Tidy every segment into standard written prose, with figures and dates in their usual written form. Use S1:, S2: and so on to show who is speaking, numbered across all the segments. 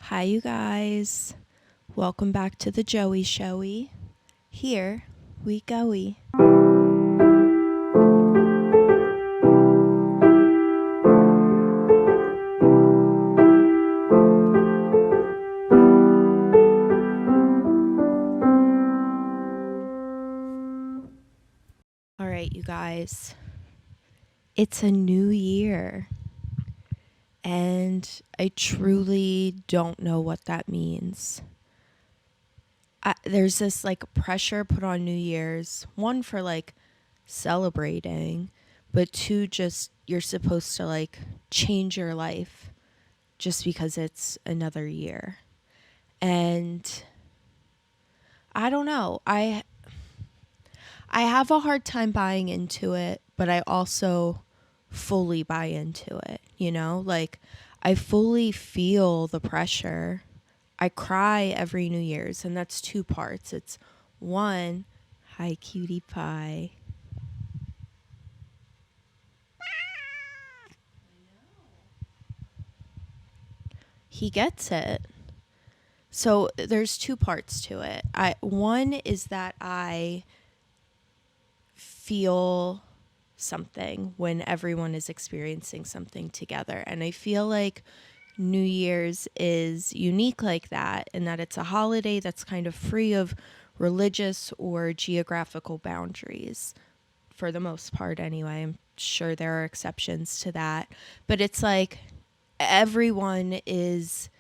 S1: Hi, you guys. Welcome back to the Joie Showie. Here we go. All right, you guys. It's a new year. And I truly don't know what that means. There's this pressure put on New Year's. One, for celebrating, but two, just you're supposed to change your life just because it's another year. And I don't know. I have a hard time buying into it, but I also fully buy into it, I fully feel the pressure. I cry every New Year's, and that's two parts. It's one, hi cutie pie. He gets it. So there's two parts to it. One is that I feel something when everyone is experiencing something together. And I feel like New Year's is unique like that, in that it's a holiday that's kind of free of religious or geographical boundaries, for the most part anyway. I'm sure there are exceptions to that. But it's like everyone is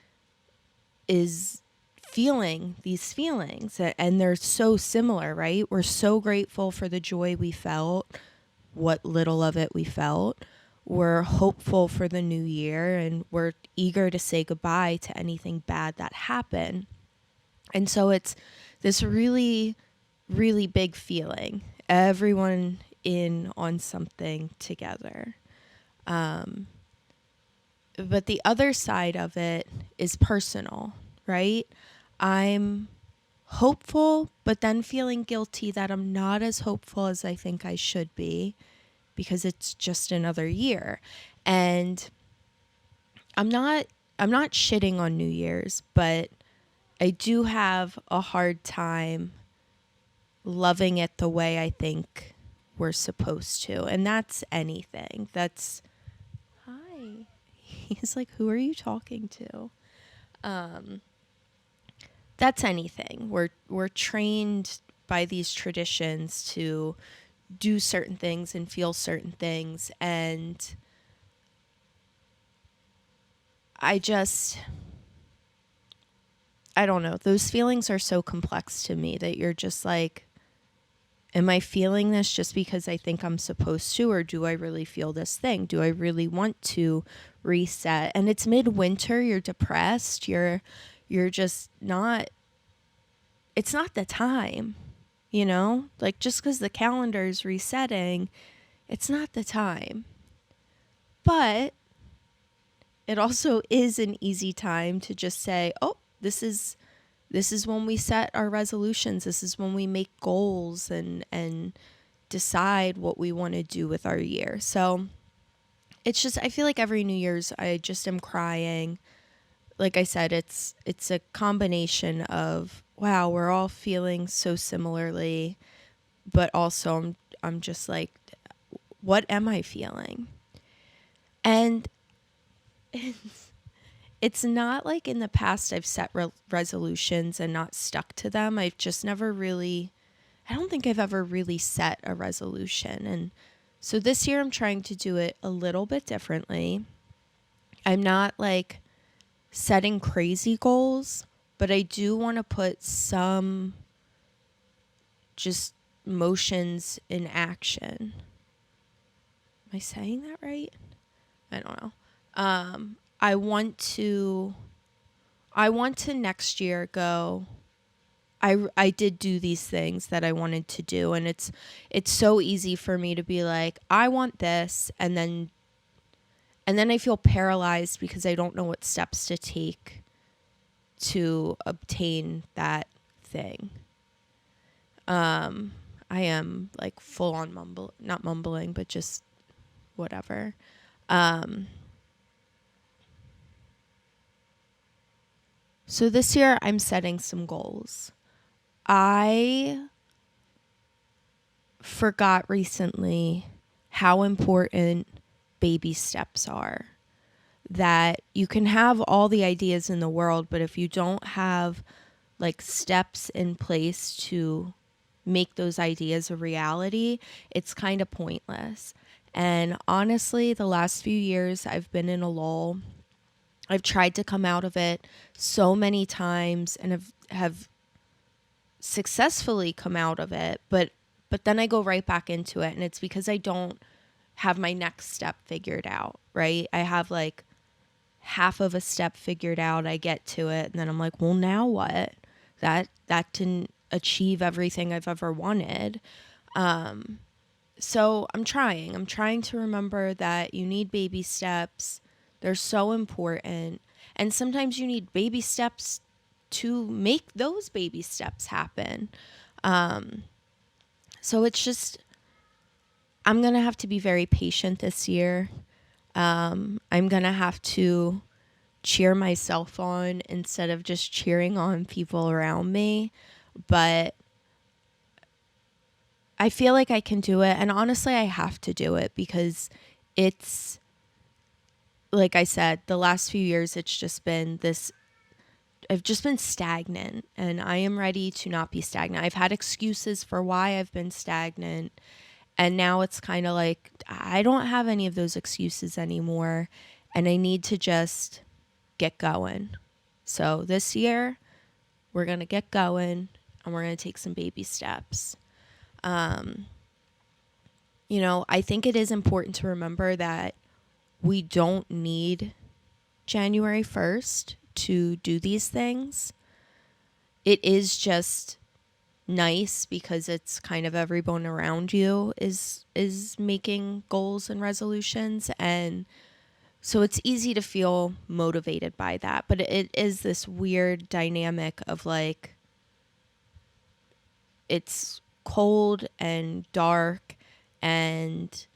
S1: feeling these feelings, and they're so similar, right? We're so grateful for the joy we felt, what little of it we felt. We're hopeful for the new year, and we're eager to say goodbye to anything bad that happened. And so it's this really, really big feeling. Everyone in on something together. But the other side of it is personal, right? I'm hopeful, but then feeling guilty that I'm not as hopeful as I think I should be, because it's just another year. And I'm not shitting on New Year's, but I do have a hard time loving it the way I think we're supposed to. And that's anything. That's hi. He's like, who are you talking to? That's anything. We're trained by these traditions to do certain things and feel certain things, and I don't know. Those feelings are so complex to me that you're just like, am I feeling this just because I think I'm supposed to, or do I really feel this thing? Do I really want to reset? And it's midwinter, you're depressed, you're just not, it's not the time, Like, just because the calendar is resetting, it's not the time. But it also is an easy time to just say, oh, this is when we set our resolutions. This is when we make goals and decide what we want to do with our year. So it's just, I feel like every New Year's I just am crying. Like I said, it's a combination of, wow, we're all feeling so similarly, but also I'm just like, what am I feeling? And it's not like in the past I've set resolutions and not stuck to them. I've just never really, I don't think I've ever really set a resolution. And so this year I'm trying to do it a little bit differently. I'm not setting crazy goals, but I do want to put some just motions in action. Am I saying that right? I don't know. I want to next year go, I did do these things that I wanted to do, and it's so easy for me to be like, I want this, and then I feel paralyzed because I don't know what steps to take to obtain that thing. I am full on not mumbling, but just whatever. So this year I'm setting some goals. I forgot recently how important baby steps are. That you can have all the ideas in the world, but if you don't have like steps in place to make those ideas a reality, it's kind of pointless. And honestly, the last few years I've been in a lull. I've tried to come out of it so many times and have successfully come out of it, but then I go right back into it, and it's because I don't have my next step figured out, right? I have like half of a step figured out, I get to it, and then I'm like, well, now what? That didn't achieve everything I've ever wanted. So I'm trying to remember that you need baby steps. They're so important. And sometimes you need baby steps to make those baby steps happen. So it's just, I'm going to have to be very patient this year. I'm going to have to cheer myself on instead of just cheering on people around me. But I feel like I can do it. And honestly, I have to do it because it's, like I said, the last few years, it's just been this, I've just been stagnant, and I am ready to not be stagnant. I've had excuses for why I've been stagnant. And now it's kind of like, I don't have any of those excuses anymore. And I need to just get going. So this year, we're going to get going, and we're going to take some baby steps. You know, I think it is important to remember that we don't need January 1st to do these things. It is just nice because it's kind of everyone around you is making goals and resolutions, and so it's easy to feel motivated by that. But it is this weird dynamic of like, it's cold and dark, and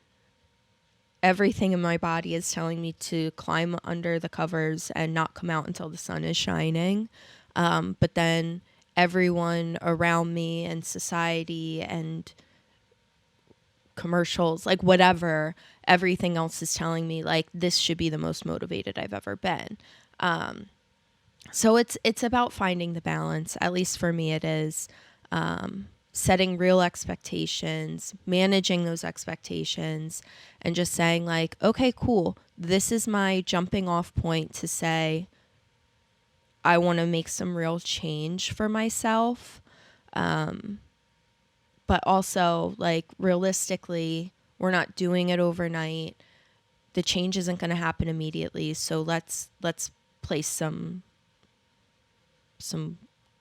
S1: everything in my body is telling me to climb under the covers and not come out until the sun is shining. But then everyone around me and society and commercials, like whatever, everything else is telling me like this should be the most motivated I've ever been. So it's about finding the balance. At least for me, it is. Setting real expectations, managing those expectations, and just saying like, okay, cool. This is my jumping off point to say, I want to make some real change for myself. But also like realistically, we're not doing it overnight. The change isn't going to happen immediately. So let's place some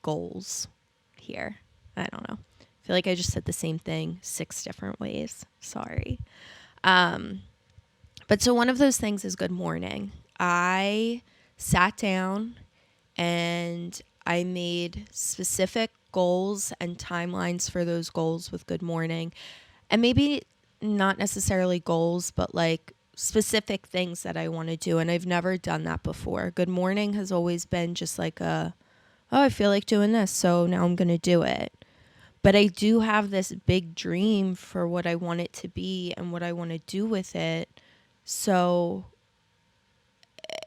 S1: goals here. I don't know. I feel like I just said the same thing 6 different ways. Sorry. But so one of those things is good morning. I sat down and I made specific goals and timelines for those goals with good morning. And maybe not necessarily goals, but like specific things that I want to do. And I've never done that before. Good morning has always been just like oh, I feel like doing this, so now I'm going to do it. But I do have this big dream for what I want it to be and what I want to do with it. So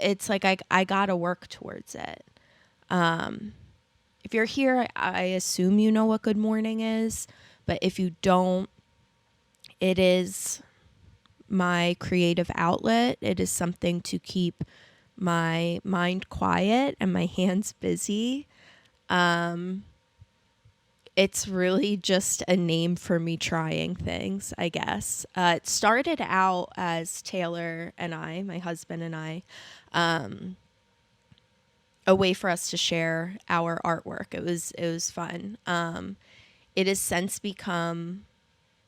S1: it's like I got to work towards it. If you're here, I assume you know what good morning is. But if you don't, it is my creative outlet. It is something to keep my mind quiet and my hands busy. It's really just a name for me trying things, I guess. It started out as Taylor and I, my husband and I, a way for us to share our artwork. It was fun. It has since become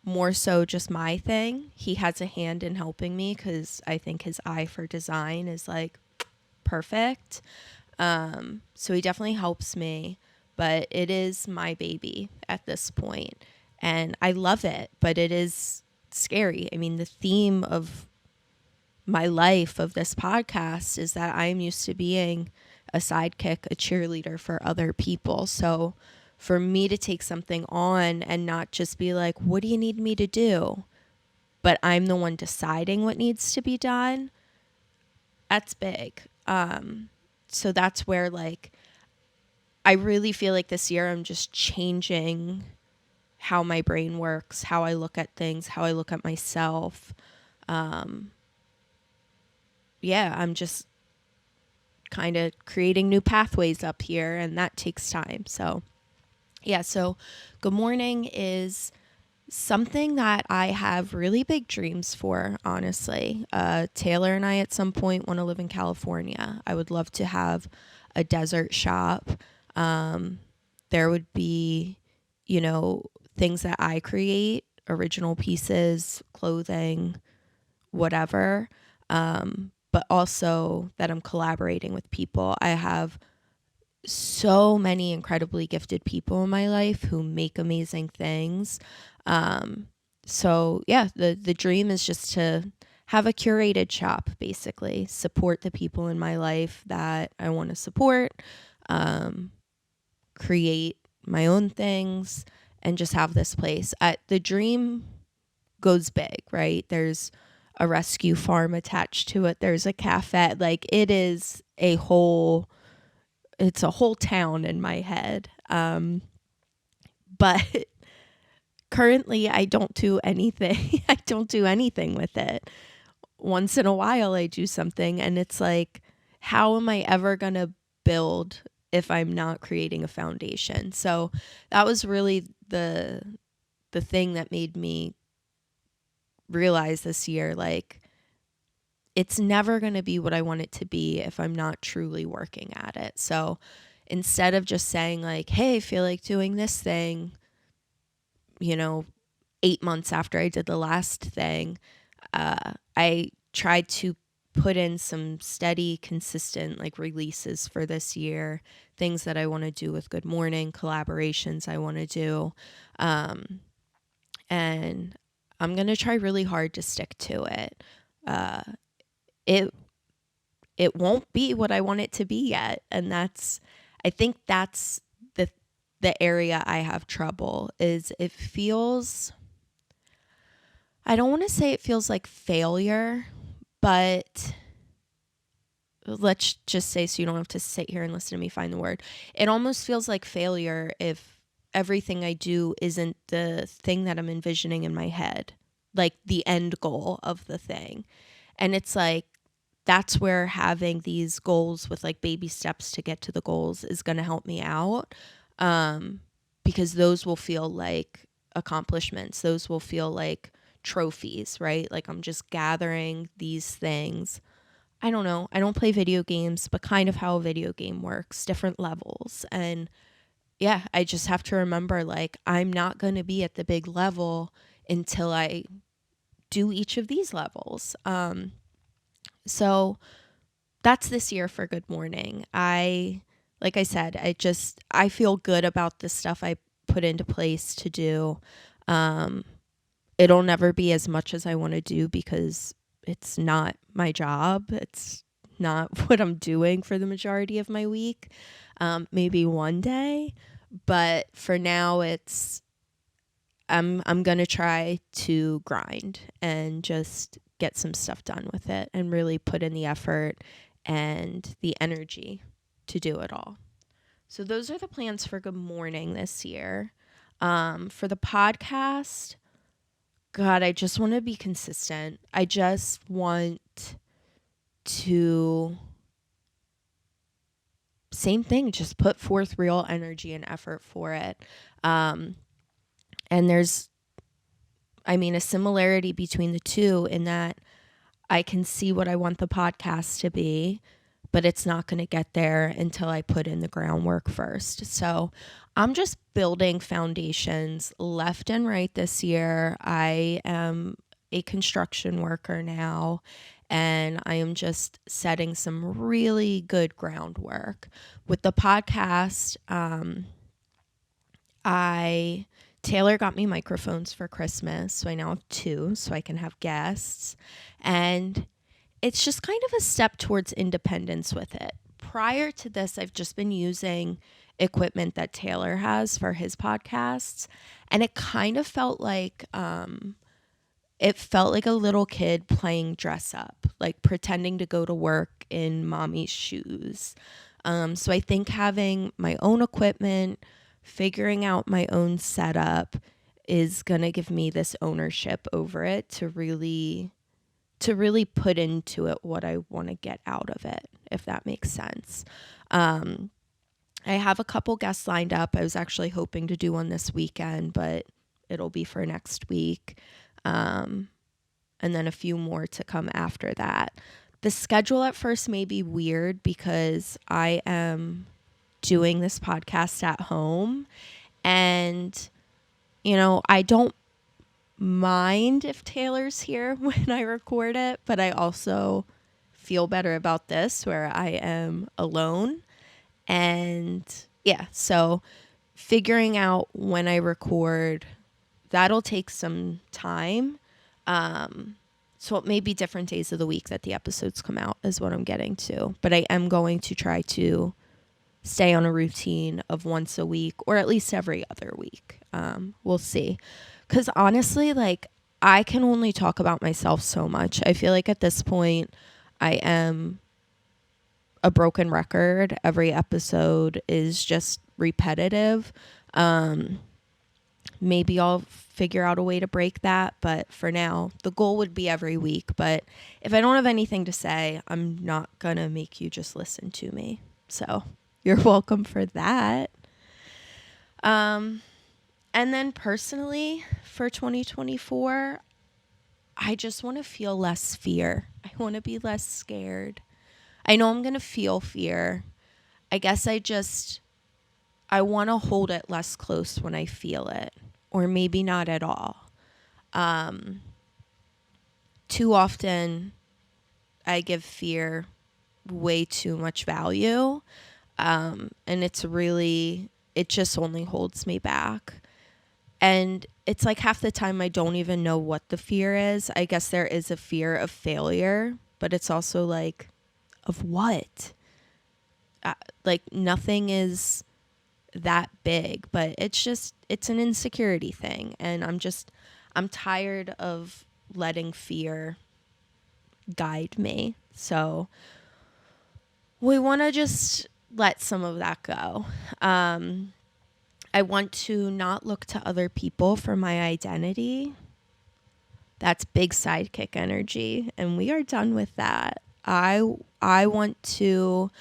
S1: more so just my thing. He has a hand in helping me because I think his eye for design is like perfect. So he definitely helps me. But it is my baby at this point, and I love it, but it is scary. I mean, the theme of my life, of this podcast, is that I'm used to being a sidekick, a cheerleader for other people. So for me to take something on and not just be like, what do you need me to do? But I'm the one deciding what needs to be done. That's big. So that's where like, I really feel like this year I'm just changing how my brain works, how I look at things, how I look at myself. I'm just kind of creating new pathways up here, and that takes time. So good morning is something that I have really big dreams for, honestly. Taylor and I at some point want to live in California. I would love to have a desert shop. There would be, things that I create, original pieces, clothing, whatever. But also that I'm collaborating with people. I have so many incredibly gifted people in my life who make amazing things. The dream is just to have a curated shop, basically, support the people in my life that I want to support, create my own things, and just have this place. The dream goes big, right? There's a rescue farm attached to it. There's a cafe. Like, it's a whole town in my head. But currently I don't do anything. I don't do anything with it. Once in a while I do something, and it's like, how am I ever going to build if I'm not creating a foundation? So that was really the thing that made me realize this year, like, it's never going to be what I want it to be if I'm not truly working at it. So instead of just saying like, hey, I feel like doing this thing, 8 months after I did the last thing, I tried to put in some steady, consistent like releases for this year, things that I want to do with Good Morning, collaborations I want to do. And I'm going to try really hard to stick to it. It won't be what I want it to be yet. And I think that's the area I have trouble is it feels, I don't want to say it feels like failure, but let's just say, so you don't have to sit here and listen to me find the word. It almost feels like failure if everything I do isn't the thing that I'm envisioning in my head, like the end goal of the thing. And it's like, that's where having these goals with like baby steps to get to the goals is going to help me out. Because those will feel like accomplishments. Those will feel like trophies, right? Like I'm just gathering these things. I don't know. I don't play video games, but kind of how a video game works, different levels. And I just have to remember, like, I'm not going to be at the big level until I do each of these levels. So that's this year for Good Morning. Like I said, I feel good about the stuff I put into place to do. It'll never be as much as I want to do because it's not my job. It's not what I'm doing for the majority of my week. Maybe one day, but for now I'm going to try to grind and just get some stuff done with it and really put in the effort and the energy to do it all. So those are the plans for Good Morning this year. For the podcast, God, I just want to be consistent. I just want to, same thing, just put forth real energy and effort for it. And there's, a similarity between the two in that I can see what I want the podcast to be, but it's not going to get there until I put in the groundwork first. So I'm just building foundations left and right this year. I am a construction worker now, and I am just setting some really good groundwork. With the podcast, Taylor got me microphones for Christmas, so I now have 2, so I can have guests. And it's just kind of a step towards independence with it. prior to this, I've just been using equipment that Taylor has for his podcasts. And it kind of felt like, it felt like a little kid playing dress up, like pretending to go to work in mommy's shoes. So I think having my own equipment, figuring out my own setup is going to give me this ownership over it to really put into it what I want to get out of it, if that makes sense. I have a couple guests lined up. I was actually hoping to do one this weekend, but it'll be for next week. And then a few more to come after that. The schedule at first may be weird because I am doing this podcast at home, and, you know, I don't mind if Taylor's here when I record it, but I also feel better about this where I am alone. And yeah, so figuring out when I record, that'll take some time. So it may be different days of the week that the episodes come out is what I'm getting to. But I am going to try to stay on a routine of once a week or at least every other week. We'll see. Because honestly, like, I can only talk about myself so much. I feel like at this point, I am a broken record. Every episode is just repetitive. Maybe I'll figure out a way to break that. But for now, the goal would be every week. But if I don't have anything to say, I'm not going to make you just listen to me. So you're welcome for that. And then personally, for 2024, I just want to feel less fear. I want to be less scared. I know I'm going to feel fear. I guess I want to hold it less close when I feel it, or maybe not at all. Too often, I give fear way too much value, and it just only holds me back. And it's like half the time I don't even know what the fear is. I guess there is a fear of failure, but it's also like, of what? Like, nothing is that big, but it's an insecurity thing. And I'm tired of letting fear guide me. So we want to just let some of that go. I want to not look to other people for my identity. That's big sidekick energy, and we are done with that. I want to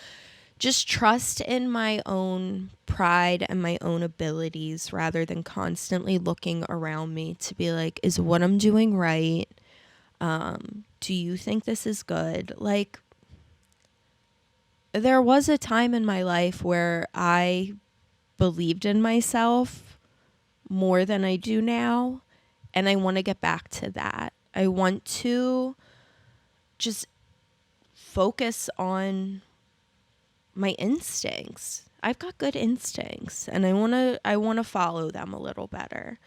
S1: just trust in my own pride and my own abilities rather than constantly looking around me to be like, is what I'm doing right? Do you think this is good? Like, there was a time in my life where I believed in myself more than I do now, and I want to get back to that. I want to just focus on my instincts. I've got good instincts, and I want to follow them a little better.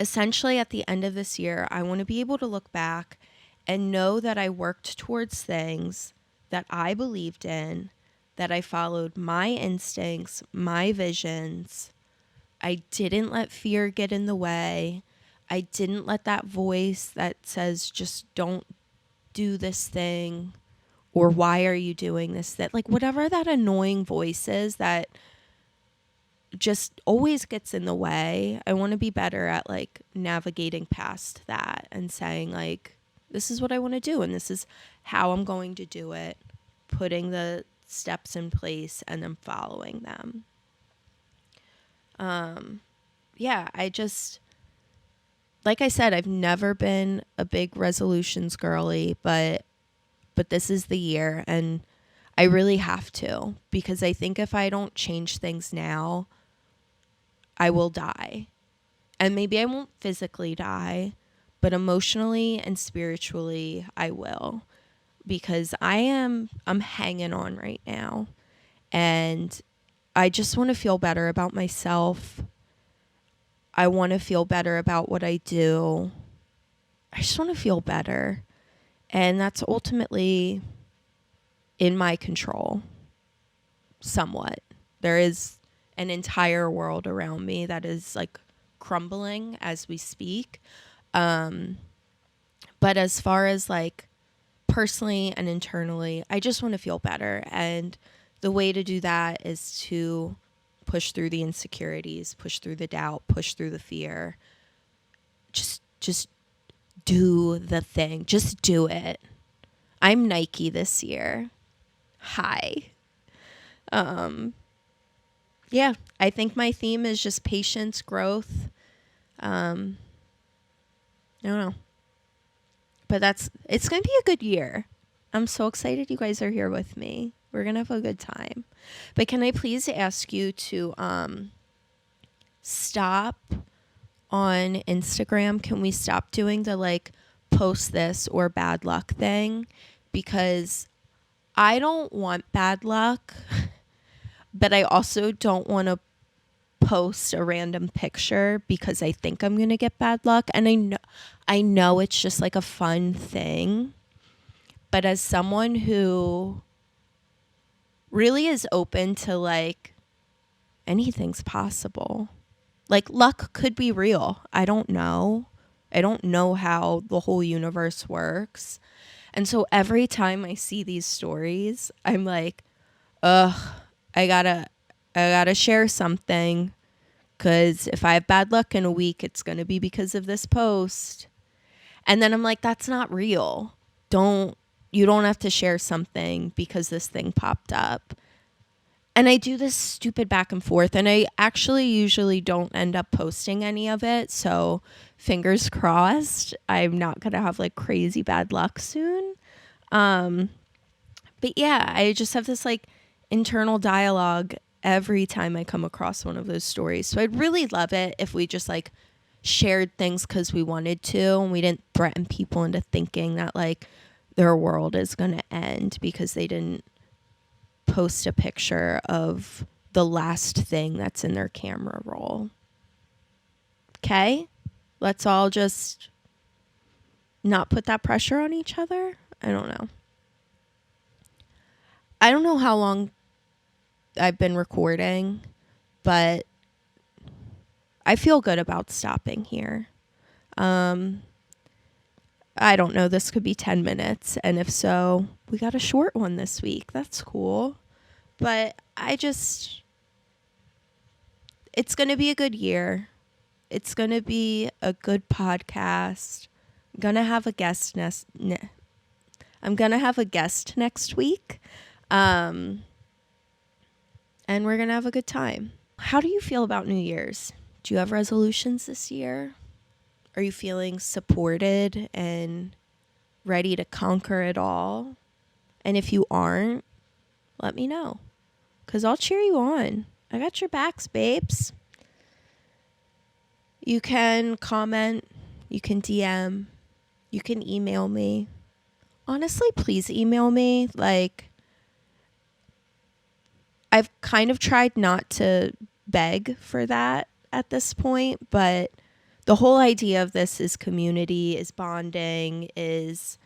S1: Essentially, at the end of this year, I want to be able to look back and know that I worked towards things that I believed in, that I followed my instincts, my visions. I didn't let fear get in the way. I didn't let that voice that says, just don't do this thing, or why are you doing this? That, like, whatever that annoying voice is that just always gets in the way. I want to be better at, like, navigating past that and saying, like, this is what I want to do and this is how I'm going to do it, putting the steps in place and then following them. Yeah, like I said, I've never been a big resolutions girly, but this is the year, and I really have to, because I think if I don't change things now, I will die. And maybe I won't physically die, but emotionally and spiritually I will, because I'm hanging on right now, and I just want to feel better about myself. I want to feel better about what I do. I just want to feel better. And that's ultimately in my control somewhat. There is an entire world around me that is like crumbling as we speak. But as far as like personally and internally, I just want to feel better. And the way to do that is to push through the insecurities, push through the doubt, push through the fear. Just do the thing. Just do it. I'm Nike this year. Hi. Yeah, I think my theme is just patience, growth. I don't know. But it's going to be a good year. I'm so excited you guys are here with me. We're going to have a good time. But can I please ask you to stop on Instagram? Can we stop doing the like post this or bad luck thing? Because I don't want bad luck, but I also don't want to post a random picture because I think I'm going to get bad luck. And I know it's just like a fun thing. But as someone who really is open to like anything's possible, like luck could be real. I don't know. I don't know how the whole universe works. And so every time I see these stories, I'm like, ugh, I gotta share something. Because if I have bad luck in a week, it's going to be because of this post. And then I'm like, that's not real. You don't have to share something because this thing popped up. And I do this stupid back and forth. And I actually usually don't end up posting any of it. So fingers crossed, I'm not going to have like crazy bad luck soon. But yeah, I just have this like internal dialogue every time I come across one of those stories. So I'd really love it if we just like shared things because we wanted to, and we didn't threaten people into thinking that like their world is going to end because they didn't post a picture of the last thing that's in their camera roll. Okay? Let's all just not put that pressure on each other. I don't know. I don't know how long I've been recording, but I feel good about stopping here. I don't know. This could be 10 minutes. And if so, we got a short one this week. That's cool. But it's going to be a good year. It's going to be a good podcast. I'm going to have a guest next week. And we're going to have a good time. How do you feel about New Year's? Do you have resolutions this year? Are you feeling supported and ready to conquer it all? And if you aren't, let me know. Because I'll cheer you on. I got your backs, babes. You can comment. You can DM. You can email me. Honestly, please email me. Like, I've kind of tried not to beg for that at this point, but the whole idea of this is community, is bonding, is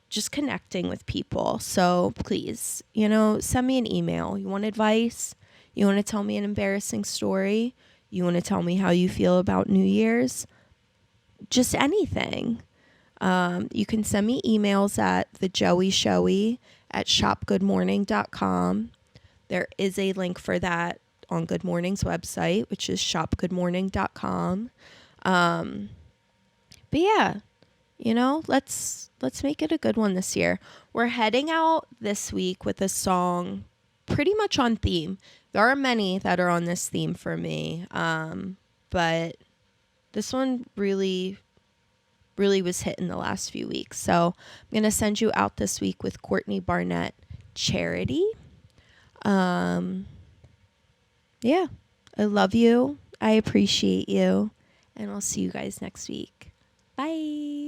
S1: just connecting with people. So please, send me an email. You want advice? You want to tell me an embarrassing story? You want to tell me how you feel about New Year's? Just anything. You can send me emails at the Showie at shopgoodmorning.com. There is a link for that on Good Morning's website, which is shopgoodmorning.com. But yeah, let's make it a good one this year. We're heading out this week with a song pretty much on theme. There are many that are on this theme for me, but this one really was hitting the last few weeks. So I'm going to send you out this week with Courtney Barnett, Charity. Yeah, I love you. I appreciate you. And I'll see you guys next week. Bye.